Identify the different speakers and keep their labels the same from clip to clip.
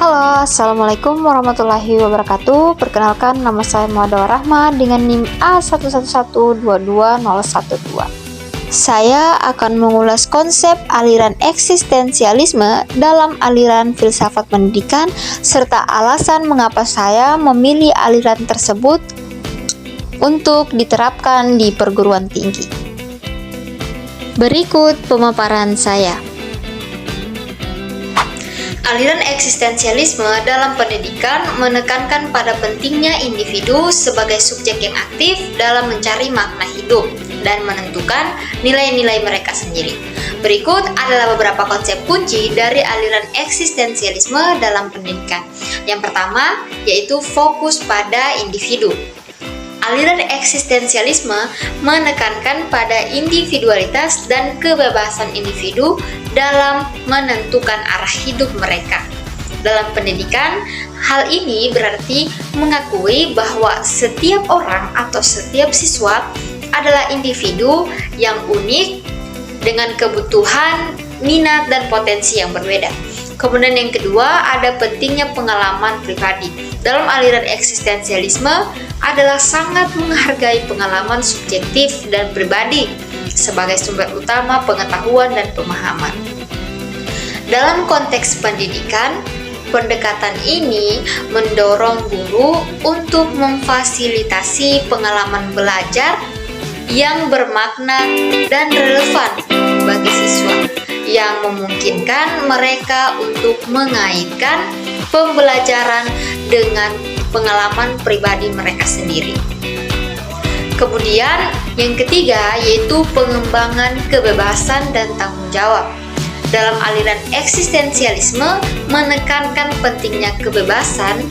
Speaker 1: Halo, Assalamualaikum warahmatullahi wabarakatuh. Perkenalkan, nama saya Muhammad Rahma dengan NIM A111222012. Saya akan mengulas konsep aliran eksistensialisme dalam aliran filsafat pendidikan serta alasan mengapa saya memilih aliran tersebut untuk diterapkan di perguruan tinggi. Berikut pemaparan saya. Aliran eksistensialisme dalam pendidikan menekankan pada pentingnya individu sebagai subjek yang aktif dalam mencari makna hidup dan menentukan nilai-nilai mereka sendiri. Berikut adalah beberapa konsep kunci dari aliran eksistensialisme dalam pendidikan. Yang pertama, yaitu fokus pada individu. Aliran eksistensialisme menekankan pada individualitas dan kebebasan individu dalam menentukan arah hidup mereka. Dalam pendidikan, hal ini berarti mengakui bahwa setiap orang atau setiap siswa adalah individu yang unik dengan kebutuhan, minat, dan potensi yang berbeda. Kemudian yang kedua, ada pentingnya pengalaman pribadi. Dalam aliran eksistensialisme adalah sangat menghargai pengalaman subjektif dan pribadi sebagai sumber utama pengetahuan dan pemahaman. Dalam konteks pendidikan, pendekatan ini mendorong guru untuk memfasilitasi pengalaman belajar yang bermakna dan relevan bagi siswa, yang memungkinkan mereka untuk mengaitkan pembelajaran dengan pengalaman pribadi mereka sendiri. Kemudian yang ketiga yaitu pengembangan kebebasan dan tanggung jawab. Dalam aliran eksistensialisme menekankan pentingnya kebebasan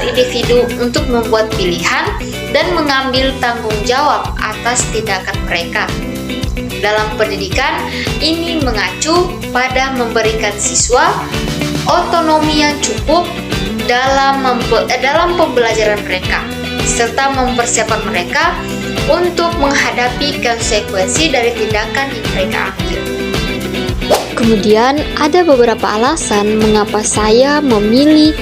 Speaker 1: individu untuk membuat pilihan dan mengambil tanggung jawab atas tindakan mereka. Dalam pendidikan, ini mengacu pada memberikan siswa otonomi yang cukup dalam pembelajaran mereka, serta mempersiapkan mereka untuk menghadapi konsekuensi dari tindakan yang mereka ambil. Kemudian ada beberapa alasan mengapa saya memilih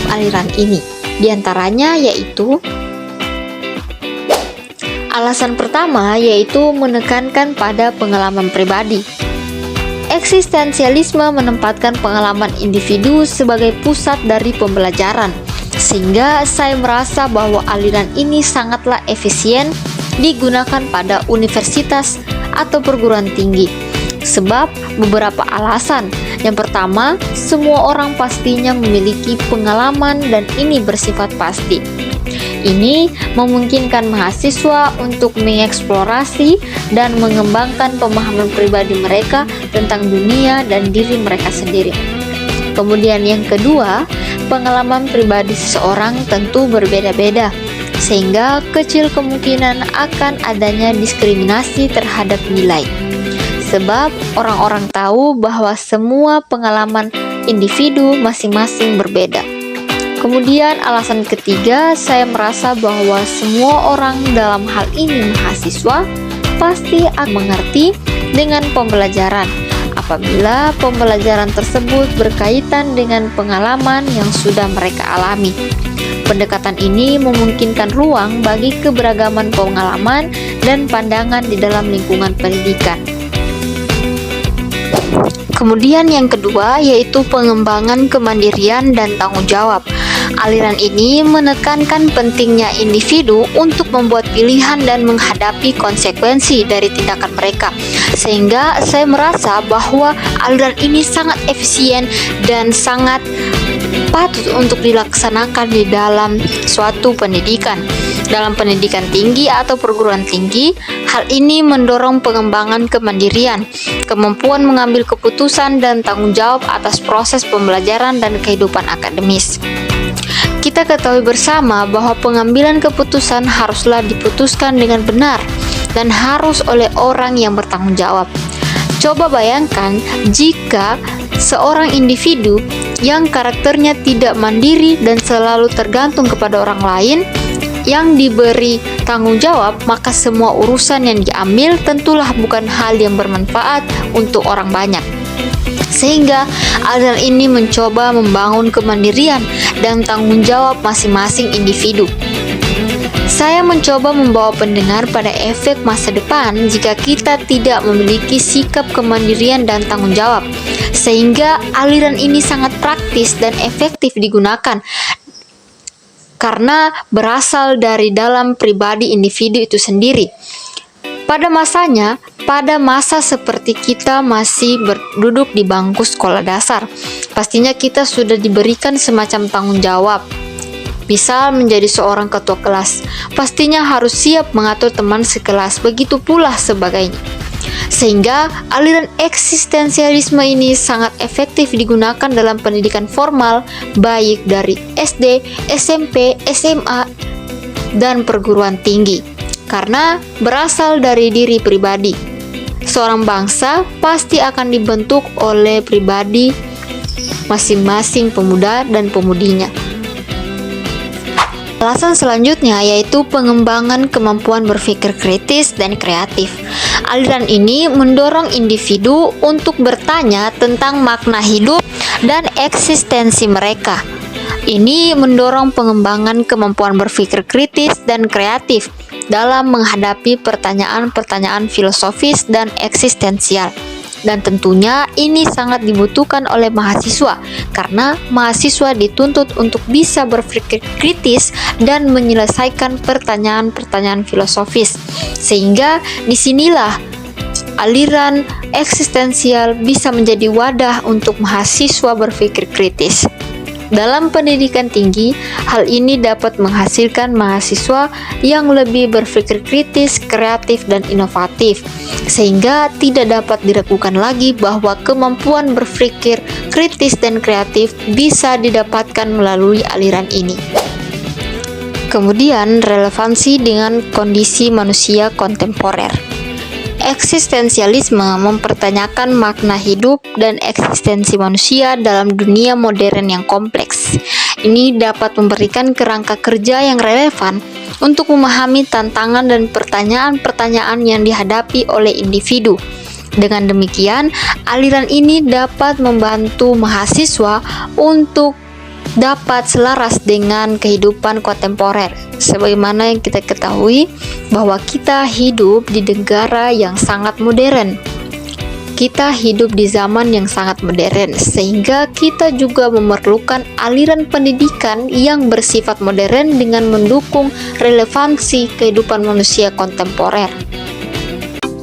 Speaker 1: aliran ini. Di antaranya yaitu alasan pertama yaitu menekankan pada pengalaman pribadi. Eksistensialisme menempatkan pengalaman individu sebagai pusat dari pembelajaran, sehingga saya merasa bahwa aliran ini sangatlah efisien digunakan pada universitas atau perguruan tinggi. Sebab beberapa alasan. Yang pertama, semua orang pastinya memiliki pengalaman dan ini bersifat pasti. Ini memungkinkan mahasiswa untuk mengeksplorasi dan mengembangkan pemahaman pribadi mereka tentang dunia dan diri mereka sendiri. Kemudian yang kedua, pengalaman pribadi seseorang tentu berbeda-beda, sehingga kecil kemungkinan akan adanya diskriminasi terhadap nilai. Sebab orang-orang tahu bahwa semua pengalaman individu masing-masing berbeda. Kemudian alasan ketiga, saya merasa bahwa semua orang dalam hal ini mahasiswa pasti akan mengerti dengan pembelajaran apabila pembelajaran tersebut berkaitan dengan pengalaman yang sudah mereka alami. Pendekatan ini memungkinkan ruang bagi keberagaman pengalaman dan pandangan di dalam lingkungan pendidikan. Kemudian yang kedua yaitu pengembangan kemandirian dan tanggung jawab. Aliran ini menekankan pentingnya individu untuk membuat pilihan dan menghadapi konsekuensi dari tindakan mereka. Sehingga saya merasa bahwa aliran ini sangat efisien dan sangat patut untuk dilaksanakan di dalam suatu pendidikan. Dalam pendidikan tinggi atau perguruan tinggi, hal ini mendorong pengembangan kemandirian, kemampuan mengambil keputusan dan tanggung jawab atas proses pembelajaran dan kehidupan akademis. Kita ketahui bersama bahwa pengambilan keputusan haruslah diputuskan dengan benar dan harus oleh orang yang bertanggung jawab. Coba bayangkan jika seorang individu yang karakternya tidak mandiri dan selalu tergantung kepada orang lain yang diberi tanggung jawab, maka semua urusan yang diambil tentulah bukan hal yang bermanfaat untuk orang banyak. Sehingga aliran ini mencoba membangun kemandirian dan tanggung jawab masing-masing individu. Saya mencoba membawa pendengar pada efek masa depan jika kita tidak memiliki sikap kemandirian dan tanggung jawab, sehingga aliran ini sangat praktis dan efektif digunakan karena berasal dari dalam pribadi individu itu sendiri. Pada masa seperti kita masih duduk di bangku sekolah dasar, pastinya kita sudah diberikan semacam tanggung jawab. Misal menjadi seorang ketua kelas, pastinya harus siap mengatur teman sekelas, begitu pula sebagainya. Sehingga aliran eksistensialisme ini sangat efektif digunakan dalam pendidikan formal, baik dari SD, SMP, SMA, dan perguruan tinggi, karena berasal dari diri pribadi. Seorang bangsa pasti akan dibentuk oleh pribadi masing-masing pemuda dan pemudinya. Alasan selanjutnya yaitu pengembangan kemampuan berpikir kritis dan kreatif. Aliran ini mendorong individu untuk bertanya tentang makna hidup dan eksistensi mereka. Ini mendorong pengembangan kemampuan berpikir kritis dan kreatif dalam menghadapi pertanyaan-pertanyaan filosofis dan eksistensial. Dan tentunya ini sangat dibutuhkan oleh mahasiswa karena mahasiswa dituntut untuk bisa berpikir kritis dan menyelesaikan pertanyaan-pertanyaan filosofis. Sehingga disinilah aliran eksistensial bisa menjadi wadah untuk mahasiswa berpikir kritis. Dalam pendidikan tinggi, hal ini dapat menghasilkan mahasiswa yang lebih berpikir kritis, kreatif, dan inovatif, sehingga tidak dapat diragukan lagi bahwa kemampuan berpikir kritis dan kreatif bisa didapatkan melalui aliran ini. Kemudian, relevansi dengan kondisi manusia kontemporer. Eksistensialisme mempertanyakan makna hidup dan eksistensi manusia dalam dunia modern yang kompleks. Ini dapat memberikan kerangka kerja yang relevan untuk memahami tantangan dan pertanyaan-pertanyaan yang dihadapi oleh individu. Dengan demikian, aliran ini dapat membantu mahasiswa untuk dapat selaras dengan kehidupan kontemporer. Sebagaimana yang kita ketahui bahwa kita hidup di negara yang sangat modern. Kita hidup di zaman yang sangat modern, sehingga kita juga memerlukan aliran pendidikan yang bersifat modern dengan mendukung relevansi kehidupan manusia kontemporer.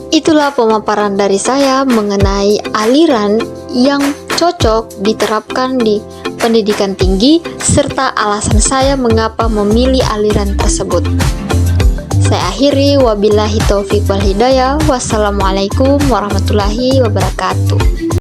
Speaker 1: Itulah pemaparan dari saya mengenai aliran yang cocok diterapkan di pendidikan tinggi serta alasan saya mengapa memilih aliran tersebut. Saya akhiri, wabillahi taufiq wal hidayah. Wassalamualaikum warahmatullahi wabarakatuh.